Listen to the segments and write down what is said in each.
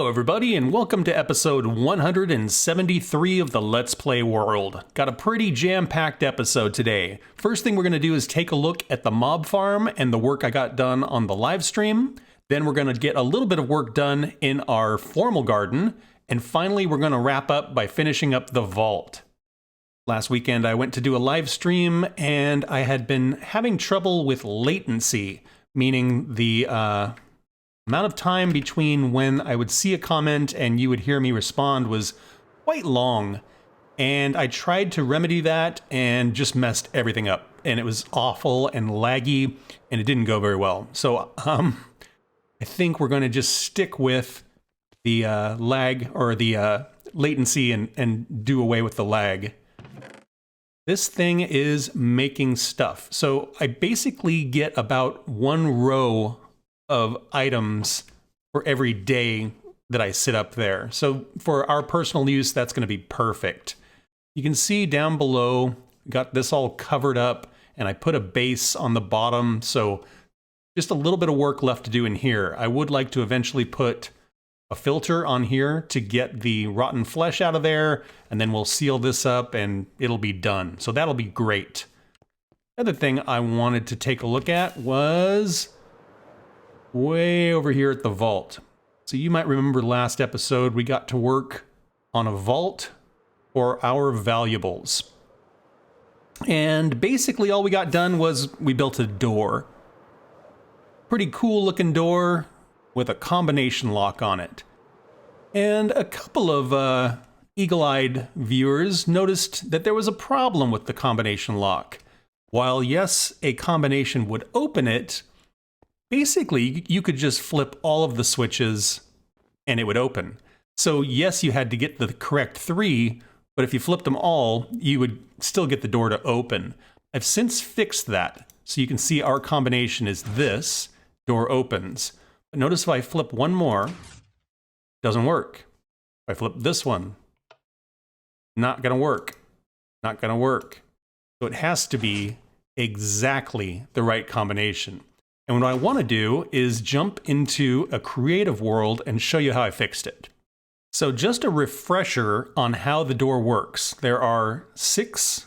Hello everybody and welcome to episode 173 of the Let's Play world. Got a pretty jam-packed episode today. First thing we're going to do is take a look at the mob farm and the work I got done on the live stream. Then we're going to get a little bit of work done in our formal garden. And finally we're going to wrap up by finishing up the vault. Last weekend I went to do a live stream and I had been having trouble with latency, meaning the amount of time between when I would see a comment and you would hear me respond was quite long. And I tried to remedy that and just messed everything up. And it was awful and laggy and it didn't go very well. So I think we're going to just stick with the lag or the latency and do away with the lag. This thing is making stuff. So I basically get about one row of items for every day that I sit up there. So for our personal use, that's going to be perfect. You can see down below, got this all covered up and I put a base on the bottom. So just a little bit of work left to do in here. I would like to eventually put a filter on here to get the rotten flesh out of there. And then we'll seal this up and it'll be done. So that'll be great. The other thing I wanted to take a look at was way over here at the vault. So you might remember last episode we got to work on a vault for our valuables. And basically all we got done was we built a door. Pretty cool looking door with a combination lock on it. And a couple of eagle-eyed viewers noticed that there was a problem with the combination lock. While yes, a combination would open it, basically, you could just flip all of the switches and it would open. So yes, you had to get the correct 3, but if you flipped them all, you would still get the door to open. I've since fixed that. So you can see our combination is this, door opens. But notice if I flip one more, it doesn't work. If I flip this one, not gonna work, not gonna work. So it has to be exactly the right combination. And what I want to do is jump into a creative world and show you how I fixed it. So just a refresher on how the door works. There are 6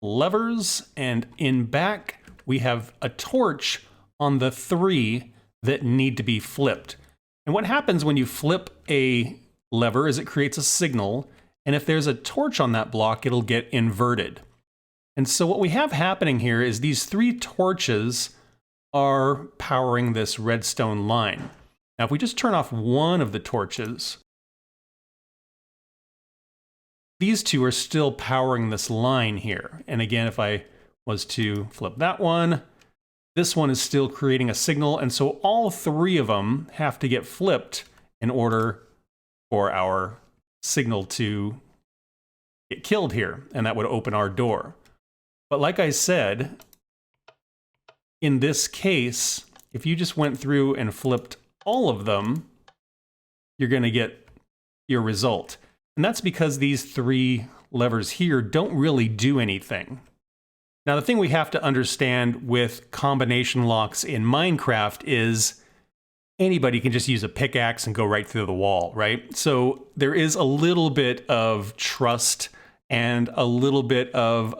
levers, and in back we have a torch on the 3 that need to be flipped. And what happens when you flip a lever is it creates a signal, and if there's a torch on that block, it'll get inverted. And so what we have happening here is these 3 torches are powering this redstone line. Now, if we just turn off one of the torches, these 2 are still powering this line here. And again, if I was to flip that one, this one is still creating a signal. And so all 3 of them have to get flipped in order for our signal to get killed here. And that would open our door. But like I said, in this case, if you just went through and flipped all of them, you're going to get your result. And that's because these 3 levers here don't really do anything. Now, the thing we have to understand with combination locks in Minecraft is anybody can just use a pickaxe and go right through the wall, right? So there is a little bit of trust and a little bit of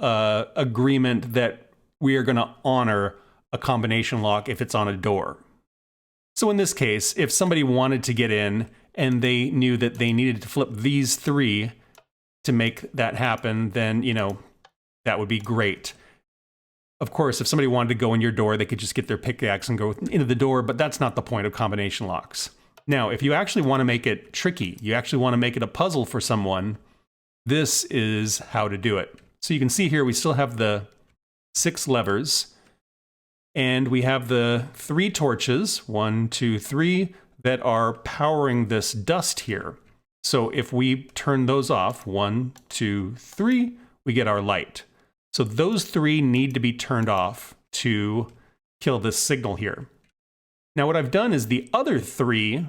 agreement that we are going to honor a combination lock if it's on a door. So in this case, if somebody wanted to get in and they knew that they needed to flip these 3 to make that happen, then, you know, that would be great. Of course, if somebody wanted to go in your door, they could just get their pickaxe and go into the door, but that's not the point of combination locks. Now, if you actually want to make it tricky, you actually want to make it a puzzle for someone, this is how to do it. So you can see here we still have the 6 levers. And we have the 3 torches, 1, 2, 3, that are powering this dust here. So if we turn those off, 1, 2, 3, we get our light. So those 3 need to be turned off to kill this signal here. Now what I've done is the other 3,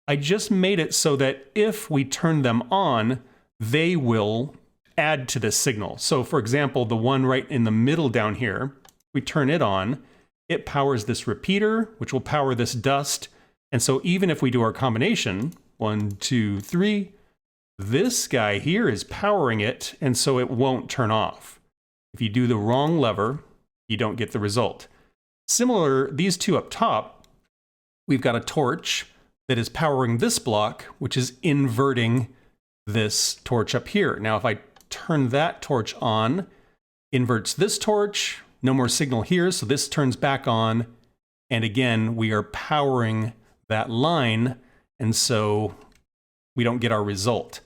I just made it so that if we turn them on, they will add to this signal. So for example, the one right in the middle down here, we turn it on, it powers this repeater, which will power this dust, And so even if we do our combination, 1, 2, 3, this guy here is powering it, and so it won't turn off. If you do the wrong lever, you don't get the result. Similar, these two up top, we've got a torch that is powering this block, which is inverting this torch up here. Now, if I turn that torch on, inverts this torch, no more signal here, so this turns back on, and again, we are powering that line, and so we don't get our result.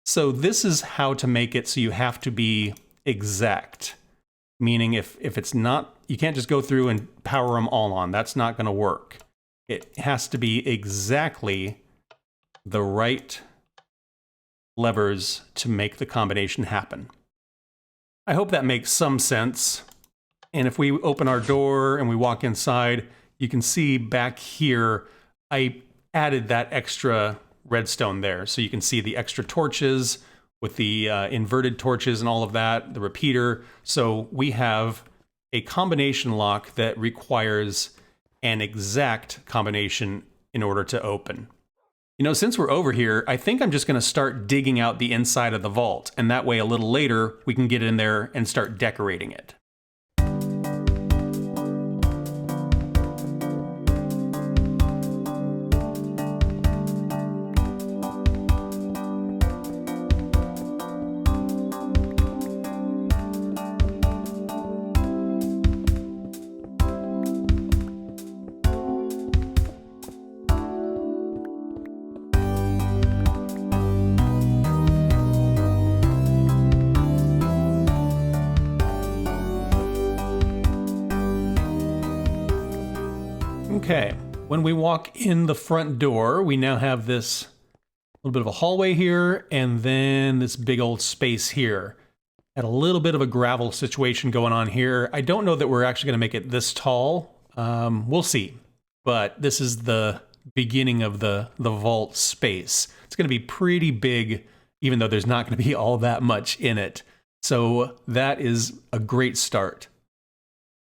So this is how to make it so you have to be exact. Meaning if it's not, you can't just go through and power them all on. That's not going to work. It has to be exactly the right levers to make the combination happen. I hope that makes some sense. And if we open our door and we walk inside, you can see back here, I added that extra redstone there. So you can see the extra torches with the inverted torches and all of that, the repeater. So we have a combination lock that requires an exact combination in order to open. You know, since we're over here, I think I'm just going to start digging out the inside of the vault, and that way a little later we can get in there and start decorating it. Okay, when we walk in the front door, we now have this little bit of a hallway here, and then this big old space here. Had a little bit of a gravel situation going on here. I don't know that we're actually going to make it this tall. We'll see. But this is the beginning of the vault space. It's going to be pretty big, even though there's not going to be all that much in it. So that is a great start.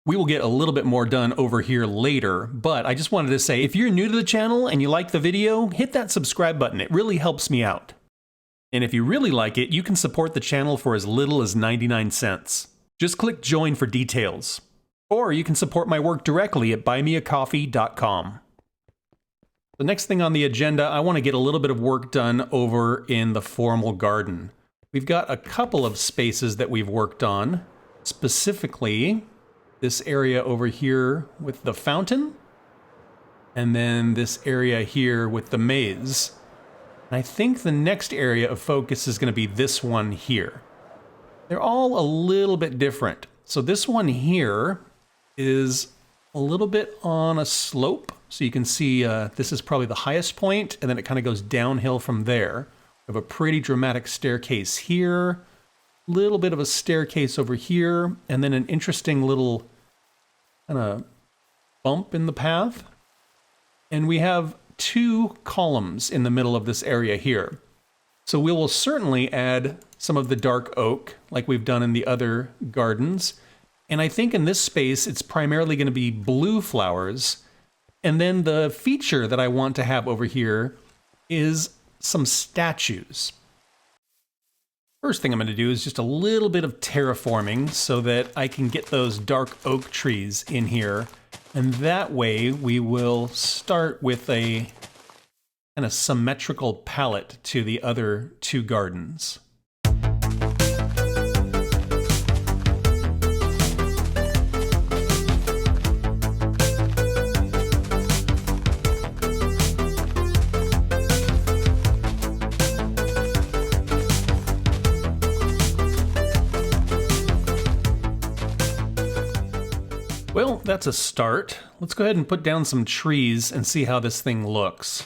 We will get a little bit more done over here later, but I just wanted to say, if you're new to the channel and you like the video, hit that subscribe button. It really helps me out. And if you really like it, you can support the channel for as little as 99 cents. Just click join for details. Or you can support my work directly at buymeacoffee.com. The next thing on the agenda, I want to get a little bit of work done over in the formal garden. We've got a couple of spaces that we've worked on, specifically this area over here with the fountain, and then this area here with the maze. And I think the next area of focus is going to be this one here. They're all a little bit different. So this one here is a little bit on a slope. So you can see this is probably the highest point, and then it kind of goes downhill from there. We have a pretty dramatic staircase here, little bit of a staircase over here, and then an interesting little kind of bump in the path. And we have two columns in the middle of this area here. So we will certainly add some of the dark oak like we've done in the other gardens. And I think in this space, it's primarily going to be blue flowers. And then the feature that I want to have over here is some statues. First thing I'm going to do is just a little bit of terraforming so that I can get those dark oak trees in here. And that way we will start with a kind of symmetrical palette to the other two gardens. Well, that's a start. Let's go ahead and put down some trees and see how this thing looks.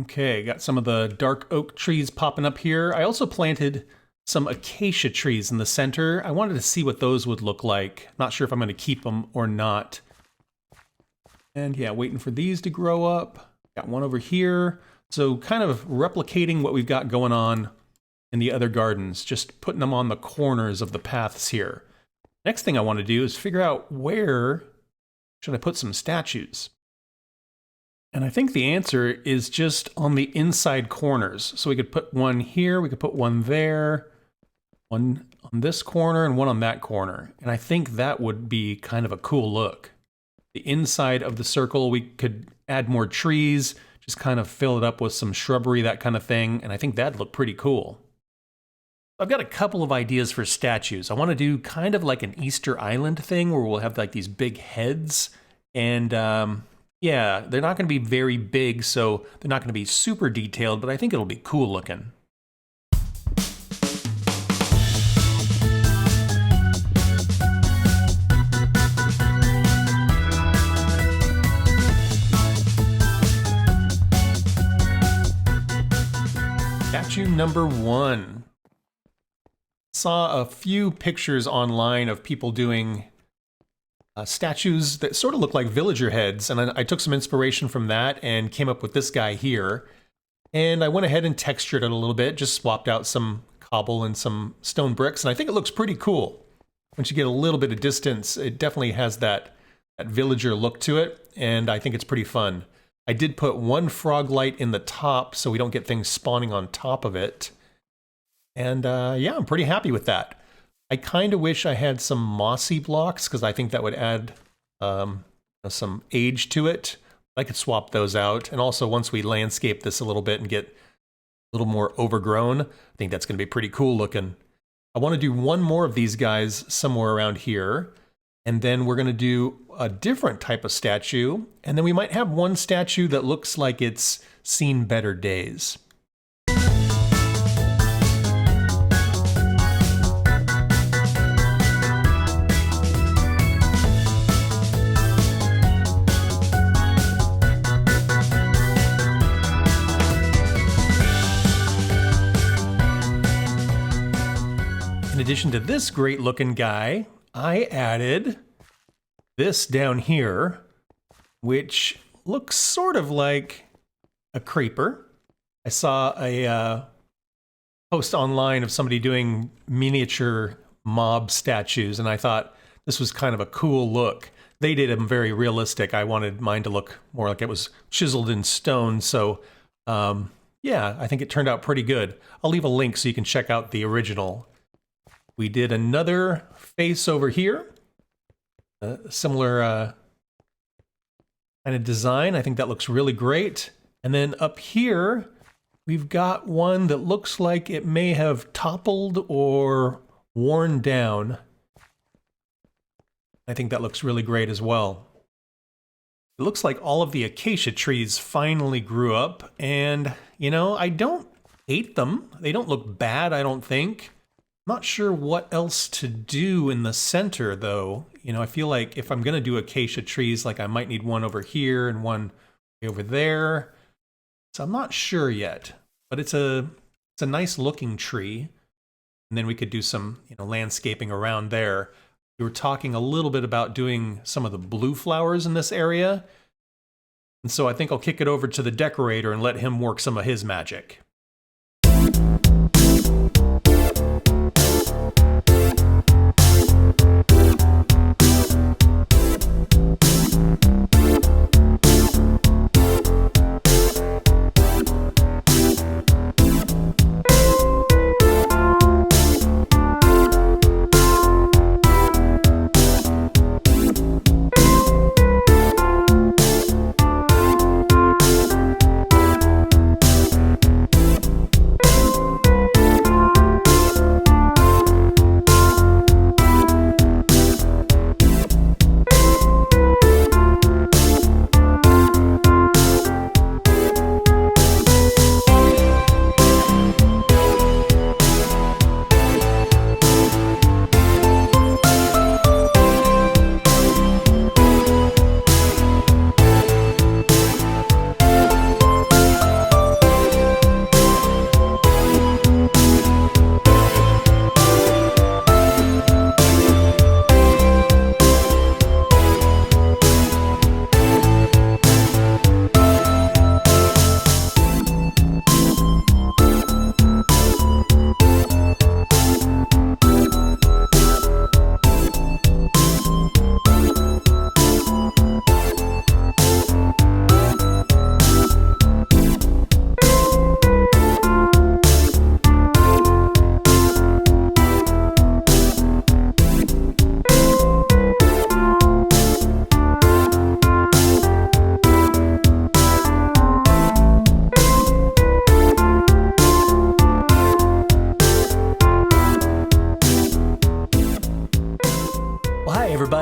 Okay, got some of the dark oak trees popping up here. I also planted some acacia trees in the center. I wanted to see what those would look like. Not sure if I'm going to keep them or not. And yeah, waiting for these to grow up. Got one over here. So kind of replicating what we've got going on in the other gardens, just putting them on the corners of the paths here. Next thing I want to do is figure out where should I put some statues? And I think the answer is just on the inside corners. So we could put one here, we could put one there, one on this corner and one on that corner. And I think that would be kind of a cool look. The inside of the circle, we could add more trees, just kind of fill it up with some shrubbery, that kind of thing. And I think that'd look pretty cool. I've got a couple of ideas for statues. I want to do kind of like an Easter Island thing where we'll have like these big heads. And yeah, they're not going to be very big, so they're not going to be super detailed, but I think it'll be cool looking. Statue number 1. Saw a few pictures online of people doing statues that sort of look like villager heads, and I took some inspiration from that and came up with this guy here. And I went ahead and textured it a little bit, just swapped out some cobble and some stone bricks, and I think it looks pretty cool. Once you get a little bit of distance, it definitely has that villager look to it, and I think it's pretty fun. I did put one frog light in the top so we don't get things spawning on top of it. And yeah, I'm pretty happy with that. I kind of wish I had some mossy blocks because I think that would add some age to it. I could swap those out. And also once we landscape this a little bit and get a little more overgrown, I think that's going to be pretty cool looking. I want to do one more of these guys somewhere around here. And then we're going to do a different type of statue. And then we might have one statue that looks like it's seen better days. In addition to this great looking guy, I added this down here, which looks sort of like a creeper. I saw a post online of somebody doing miniature mob statues, and I thought this was kind of a cool look. They did them very realistic. I wanted mine to look more like it was chiseled in stone, so yeah, I think it turned out pretty good. I'll leave a link so you can check out the original. We did another face over here, similar kind of design. I think that looks really great. And then up here, we've got one that looks like it may have toppled or worn down. I think that looks really great as well. It looks like all of the acacia trees finally grew up, and, you know, I don't hate them. They don't look bad, I don't think. Not sure what else to do in the center, though. You know, I feel like if I'm going to do acacia trees, like I might need one over here and one over there. So I'm not sure yet, but it's a nice looking tree. And then we could do some, you know, landscaping around there. We were talking a little bit about doing some of the blue flowers in this area. And so I think I'll kick it over to the decorator and let him work some of his magic.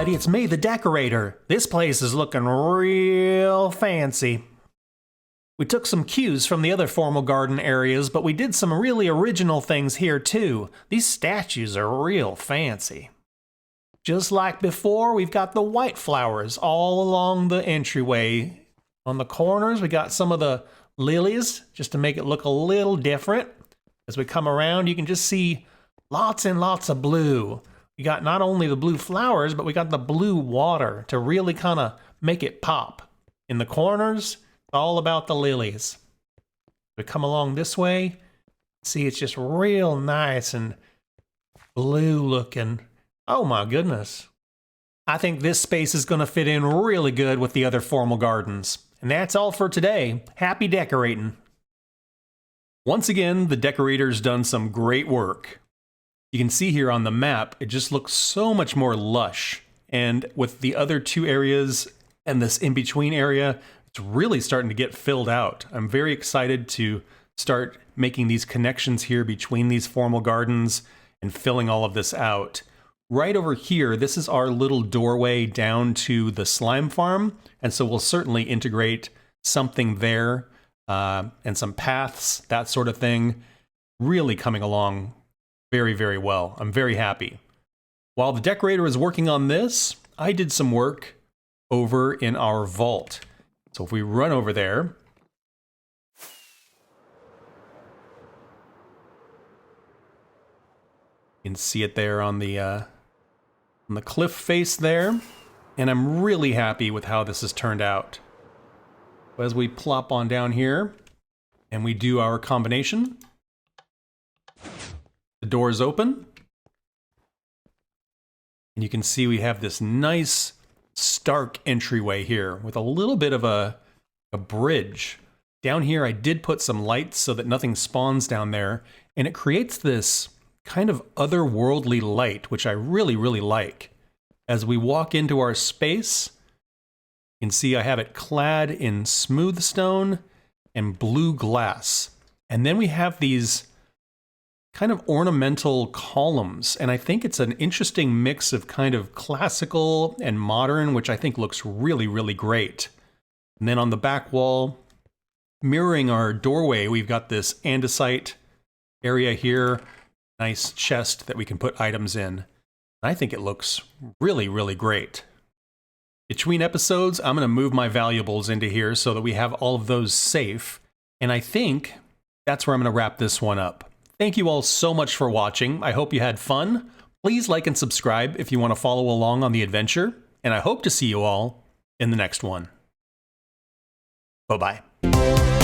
everybody, it's me, the decorator. This place is looking real fancy. We took some cues from the other formal garden areas, but we did some really original things here too. These statues are real fancy. Just like before, we've got the white flowers all along the entryway. On the corners, we got some of the lilies, just to make it look a little different. As we come around, you can just see lots and lots of blue. We got not only the blue flowers, but we got the blue water to really kind of make it pop. In the corners, all about the lilies. We come along this way, see it's just real nice and blue looking. Oh my goodness. I think this space is going to fit in really good with the other formal gardens. And that's all for today. Happy decorating. Once again, the decorator's done some great work. You can see here on the map, it just looks so much more lush. And with the other two areas and this in-between area, it's really starting to get filled out. I'm very excited to start making these connections here between these formal gardens and filling all of this out. Right over here, this is our little doorway down to the slime farm. And so we'll certainly integrate something there and some paths, that sort of thing. Really coming along very, very well. I'm very happy. While the decorator is working on this, I did some work over in our vault. So if we run over there, you can see it there on the cliff face there. And I'm really happy with how this has turned out. As we plop on down here and we do our combination, the doors open, and you can see we have this nice stark entryway here with a little bit of a bridge. Down here I did put some lights so that nothing spawns down there, and it creates this kind of otherworldly light, which I really, really like. As we walk into our space, you can see I have it clad in smooth stone and blue glass. And then we have these kind of ornamental columns, and I think it's an interesting mix of kind of classical and modern, which I think looks really, really great. And then on the back wall, mirroring our doorway, we've got this andesite area here, nice chest that we can put items in. I think it looks really, really great. Between episodes, I'm going to move my valuables into here so that we have all of those safe, and I think that's where I'm going to wrap this one up. Thank you all so much for watching. I hope you had fun. Please like and subscribe if you want to follow along on the adventure, and I hope to see you all in the next one. Bye-bye.